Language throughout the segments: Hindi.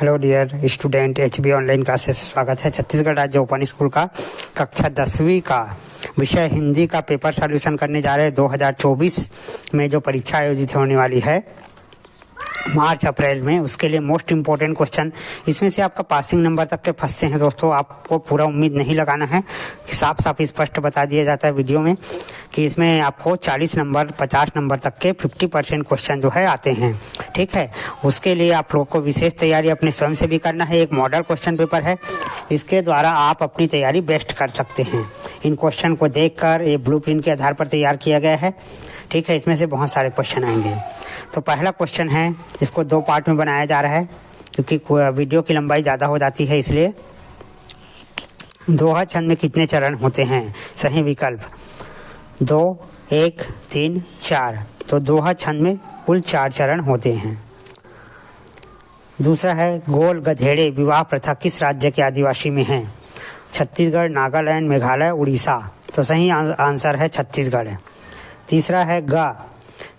Hello dear student, HB online classes स्वागत है। छत्तीसगढ़ राज्य ओपन स्कूल का कक्षा 10वीं का विषय हिंदी का पेपर सॉल्यूशन करने जा रहे हैं। 2024 में जो परीक्षा आयोजित होने वाली है मार्च अप्रैल में, उसके लिए मोस्ट इम्पोर्टेंट क्वेश्चन इसमें से आपका पासिंग नंबर तक के फंसते हैं। दोस्तों, आपको पूरा उम्मीद नहीं लगाना है, साफ साफ स्पष्ट बता दिया जाता है वीडियो में कि इसमें आपको 40 नंबर 50 नंबर तक के 50% क्वेश्चन जो है आते हैं। ठीक है, उसके लिए आप लोग को विशेष तैयारी अपने स्वयं से भी करना है। एक मॉडल क्वेश्चन पेपर है, इसके द्वारा आप अपनी तैयारी बेस्ट कर सकते हैं। इन क्वेश्चन को देखकर ये ब्लूप्रिंट के आधार पर तैयार किया गया है। ठीक है, इसमें से बहुत सारे क्वेश्चन आएंगे। तो पहला क्वेश्चन है, इसको 2 पार्ट में बनाया जा रहा है क्योंकि वीडियो की लंबाई ज़्यादा हो जाती है, इसलिए। दोहा छंद में कितने चरण होते हैं? सही विकल्प 2, 1, 3, 4। तो दोहा छंद में कुल 4 चरण होते हैं। दूसरा है, गोल गधेड़े विवाह प्रथा किस राज्य के आदिवासी में है? छत्तीसगढ़, नागालैंड, मेघालय, उड़ीसा। तो सही आंसर है छत्तीसगढ़। तीसरा है,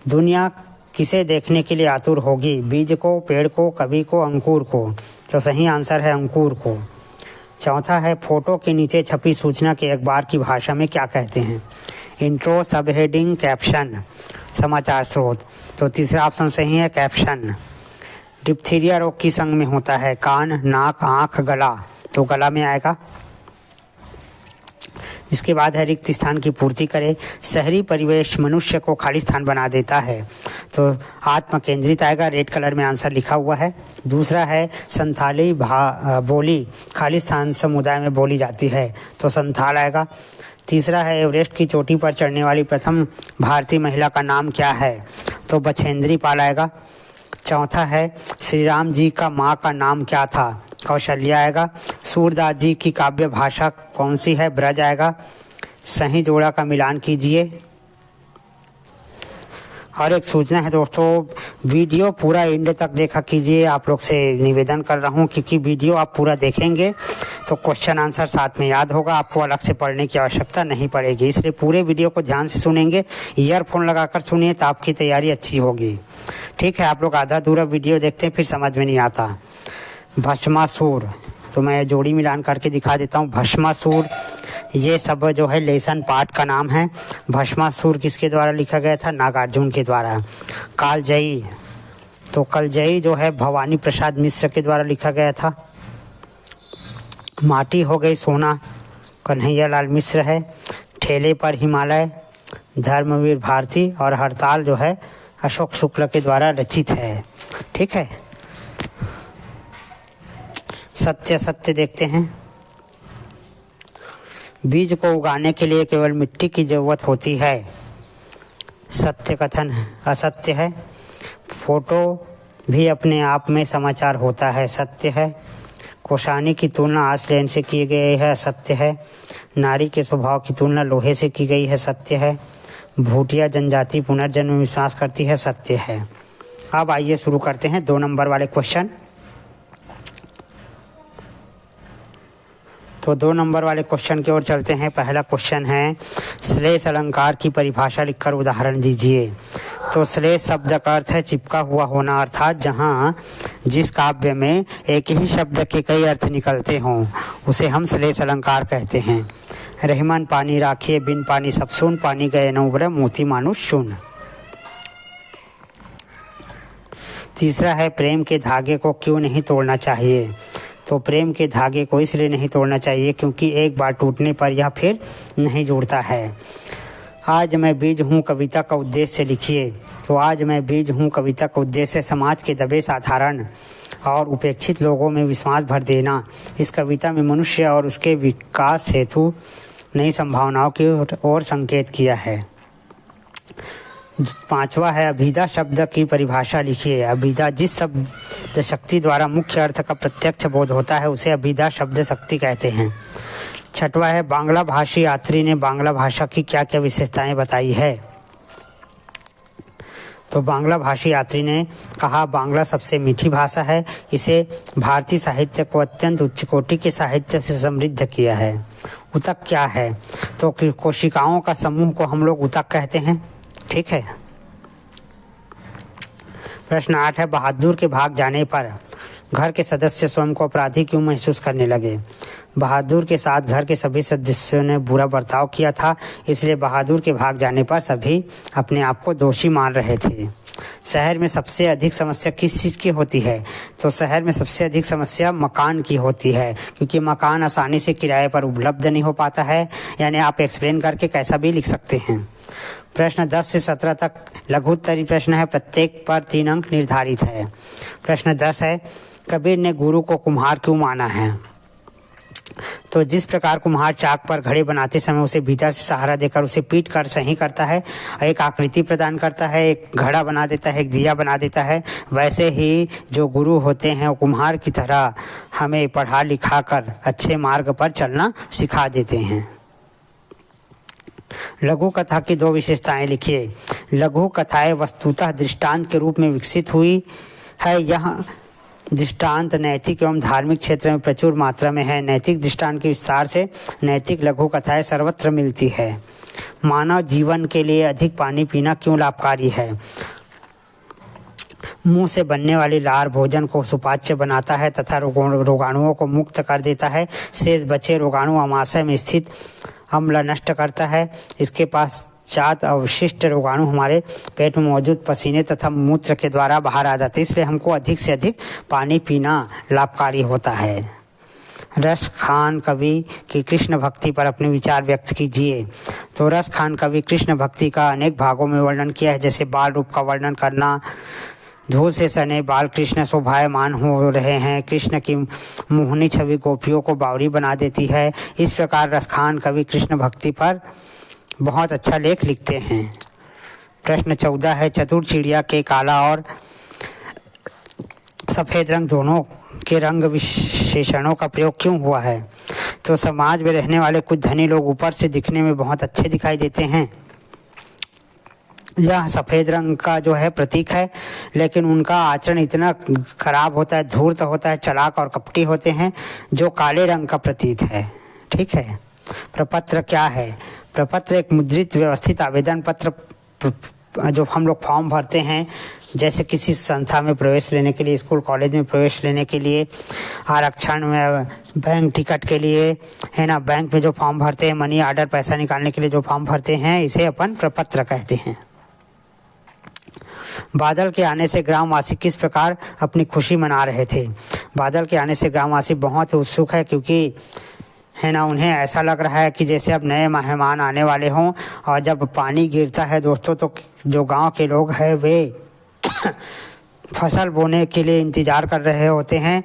दुनिया किसे देखने के लिए आतुर होगी? बीज को, पेड़ को, कवि को, अंकुर को। तो सही आंसर है अंकुर को। चौथा है, फोटो के नीचे छपी सूचना के अखबार की भाषा में क्या कहते हैं? इंट्रो, सब हेडिंग, कैप्शन, समाचार स्रोत। तो तीसरा ऑप्शन सही है, कैप्शन। डिप्थीरिया रोग किस अंग में होता है? कान, नाक, आँख, गला। तो गला में आएगा। इसके बाद है, रिक्त स्थान की पूर्ति करे। शहरी परिवेश मनुष्य को खाली स्थान बना देता है। तो आत्म केंद्रित आएगा, रेड कलर में आंसर लिखा हुआ है। दूसरा है, संथाली बोली खाली स्थान समुदाय में बोली जाती है। तो संथाल आएगा। तीसरा है, एवरेस्ट की चोटी पर चढ़ने वाली प्रथम भारतीय महिला का नाम क्या है? तो बछेंद्री पाल आएगा। चौथा है, श्री राम जी का माँ का नाम क्या था? कौशल्या आएगा। सूरदास जी की काव्य भाषा कौन सी है? ब्रज आएगा। सही जोड़ा का मिलान कीजिए। और एक सूचना है दोस्तों, वीडियो पूरा एंड तक देखा कीजिए। आप लोग से निवेदन कर रहा हूँ, क्योंकि वीडियो आप पूरा देखेंगे तो क्वेश्चन आंसर साथ में याद होगा, आपको अलग से पढ़ने की आवश्यकता नहीं पड़ेगी। इसलिए पूरे वीडियो को ध्यान से सुनेंगे, ईयरफोन लगाकर सुनिए तो आपकी तैयारी अच्छी होगी। ठीक है, आप लोग आधा अधूरा वीडियो देखते हैं फिर समझ में नहीं आता। भस्मासुर, तो मैं जोड़ी मिलान करके दिखा देता हूँ। भस्मासुर ये सब जो है लेसन पार्ट का नाम है। भस्मासुर किसके द्वारा लिखा गया था? नागार्जुन के द्वारा। कालजयी, तो कलजयी जो है भवानी प्रसाद मिश्र के द्वारा लिखा गया था। माटी हो गई सोना, कन्हैया लाल मिश्र है। ठेले पर हिमालय, धर्मवीर भारती। और हड़ताल जो है अशोक शुक्ल के द्वारा रचित है। ठीक है, सत्य सत्य देखते हैं। बीज को उगाने के लिए केवल मिट्टी की जरूरत होती है। सत्य कथन असत्य है। फोटो भी अपने आप में समाचार होता है। सत्य है। कोशानी की तुलना आइसलैंड से की गई है। सत्य है। नारी के स्वभाव की तुलना लोहे से की गई है। सत्य है। भूटिया जनजाति पुनर्जन्म में विश्वास करती है। सत्य है। अब आइए शुरू करते हैं 2 नंबर वाले क्वेश्चन। तो 2 नंबर वाले क्वेश्चन की ओर चलते हैं। पहला क्वेश्चन है, श्लेष अलंकार की परिभाषा लिखकर उदाहरण दीजिए। तो श्लेष शब्द का अर्थ है चिपका हुआ होना, अर्थात जहाँ जिस काव्य में एक ही शब्द के कई अर्थ निकलते हों उसे हम श्लेष अलंकार कहते हैं। रहमान पानी राखिए, बिन पानी सब सुन, पानी गए न उबरे, मोती मानुष सुन। तीसरा है, प्रेम के धागे को क्यों नहीं तोड़ना चाहिए? तो प्रेम के धागे को इसलिए नहीं तोड़ना चाहिए क्योंकि एक बार टूटने पर यह फिर नहीं जुड़ता है। आज मैं बीज हूँ कविता का उद्देश्य लिखिए। तो आज मैं बीज हूँ कविता का उद्देश्य समाज के दबे साधारण और उपेक्षित लोगों में विश्वास भर देना। इस कविता में मनुष्य और उसके विकास हेतु नई संभावनाओं की ओर संकेत किया है। 5वां है, अभिधा शब्द की परिभाषा लिखिए। अभिधा जिस शब्द शक्ति द्वारा मुख्य अर्थ का प्रत्यक्ष बोध होता है उसे अभिधा शब्द शक्ति कहते हैं। 6वां है, बांग्ला भाषी यात्री ने बांग्ला भाषा की क्या क्या विशेषताएं बताई है? तो बांग्ला भाषी यात्री ने कहा, बांग्ला सबसे मीठी भाषा है, इसे भारतीय साहित्य को अत्यंत उच्च कोटि के साहित्य से समृद्ध किया है। उतक क्या है? तो कोशिकाओं का समूह को हम लोग उतक कहते हैं। ठीक है। प्रश्न 8 है, बहादुर के भाग जाने पर घर के सदस्य स्वयं को अपराधी क्यों महसूस करने लगे? बहादुर के साथ घर के सभी सदस्यों ने बुरा बर्ताव किया था, इसलिए बहादुर के भाग जाने पर सभी अपने आप को दोषी मान रहे थे। शहर में सबसे अधिक समस्या किस चीज़ की होती है? तो शहर में सबसे अधिक समस्या मकान की होती है, क्योंकि मकान आसानी से किराए पर उपलब्ध नहीं हो पाता है। यानी आप एक्सप्लेन करके कैसा भी लिख सकते हैं। प्रश्न 10 से 17 तक लघु उत्तरीय प्रश्न है, प्रत्येक पर 3 अंक निर्धारित है। प्रश्न 10 है, कबीर ने गुरु को कुम्हार क्यों माना है? तो जिस प्रकार कुम्हार चाक पर घड़े बनाते समय उसे भीतर से सहारा देकर उसे पीट कर सही करता है, एक आकृति प्रदान करता है, एक घड़ा बना देता है, एक दिया बना देता है, वैसे ही जो गुरु होते हैं वो कुम्हार की तरह हमें पढ़ा लिखा कर अच्छे मार्ग पर चलना सिखा देते हैं। लघु कथा की 2 विशेषताएं लिखिए। लघु कथाएं वस्तुतः दृष्टांत के रूप में विकसित हुई है। यह दृष्टांत नैतिक एवं धार्मिक क्षेत्र में प्रचुर मात्रा में है। नैतिक दृष्टांत के विस्तार से नैतिक लघु कथाएं सर्वत्र मिलती है। मानव जीवन के लिए अधिक पानी पीना क्यों लाभकारी है? मुंह से बनने वाली लार भोजन को सुपाच्य बनाता है तथा रोगाणुओं को मुक्त कर देता है। शेष बचे रोगाणु आमाशय में स्थित अम्ल नष्ट करता है। इसके पश्चात अवशिष्ट रोगाणु हमारे पेट में मौजूद पसीने तथा मूत्र के द्वारा बाहर आ जाते हैं। इसलिए हमको अधिक से अधिक पानी पीना लाभकारी होता है। रस खान कवि की कृष्ण भक्ति पर अपने विचार व्यक्त कीजिए। तो रस खान कवि कृष्ण भक्ति का अनेक भागों में वर्णन किया है, जैसे बाल रूप का वर्णन करना, धूल से सने बाल कृष्ण शोभायमान हो रहे हैं, कृष्ण की मोहनी छवि गोपियों को बावरी बना देती है। इस प्रकार रसखान कवि कृष्ण भक्ति पर बहुत अच्छा लेख लिखते हैं। प्रश्न 14 है, चतुर चिड़िया के काला और सफ़ेद रंग दोनों के रंग विशेषणों का प्रयोग क्यों हुआ है? तो समाज में रहने वाले कुछ धनी लोग ऊपर से दिखने में बहुत अच्छे दिखाई देते हैं। यह सफ़ेद रंग का जो है प्रतीक है, लेकिन उनका आचरण इतना खराब होता है, धूर्त होता है, चालाक और कपटी होते हैं, जो काले रंग का प्रतीक है। ठीक है। प्रपत्र क्या है? प्रपत्र एक मुद्रित व्यवस्थित आवेदन पत्र जो हम लोग फॉर्म भरते हैं, जैसे किसी संस्था में प्रवेश लेने के लिए, स्कूल कॉलेज में प्रवेश लेने के लिए, आरक्षण में, बैंक टिकट के लिए, है ना, बैंक में जो फॉर्म भरते हैं, मनी ऑर्डर पैसा निकालने के लिए जो फॉर्म भरते हैं, इसे अपन प्रपत्र कहते हैं। बादल के आने से ग्रामवासी किस प्रकार अपनी खुशी मना रहे थे? बादल के आने से ग्रामवासी बहुत ही उत्सुक है, क्योंकि है ना, उन्हें ऐसा लग रहा है कि जैसे अब नए मेहमान आने वाले हों। और जब पानी गिरता है दोस्तों, तो जो गांव के लोग हैं वे फसल बोने के लिए इंतजार कर रहे होते हैं।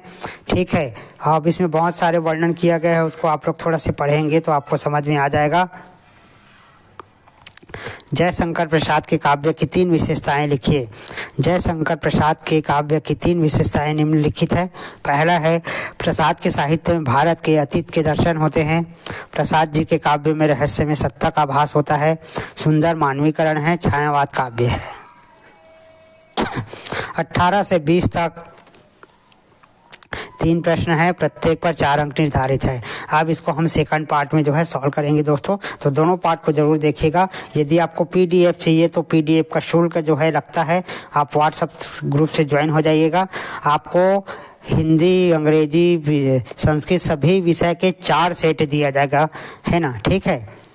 ठीक है। अब इसमें बहुत सारे वर्णन किया गया है, उसको आप लोग थोड़ा से पढ़ेंगे तो आपको समझ में आ जाएगा। जयशंकर प्रसाद के काव्य की 3 विशेषताएं लिखिए। जयशंकर प्रसाद के काव्य की 3 विशेषताएं निम्नलिखित है। पहला है, प्रसाद के साहित्य में भारत के अतीत के दर्शन होते हैं। प्रसाद जी के काव्य में रहस्य में सत्ता का भास होता है। सुंदर मानवीकरण है, छायावाद काव्य है। 18 से 20 तक 3 प्रश्न है, प्रत्येक पर 4 अंक निर्धारित है। अब इसको हम सेकंड पार्ट में जो है सॉल्व करेंगे दोस्तों, तो दोनों पार्ट को जरूर देखिएगा। यदि आपको पीडीएफ चाहिए तो पीडीएफ का शुल्क जो है लगता है, आप व्हाट्सएप ग्रुप से ज्वाइन हो जाइएगा। आपको हिंदी, अंग्रेजी, संस्कृत सभी विषय के 4 सेट दिया जाएगा, है ना। ठीक है।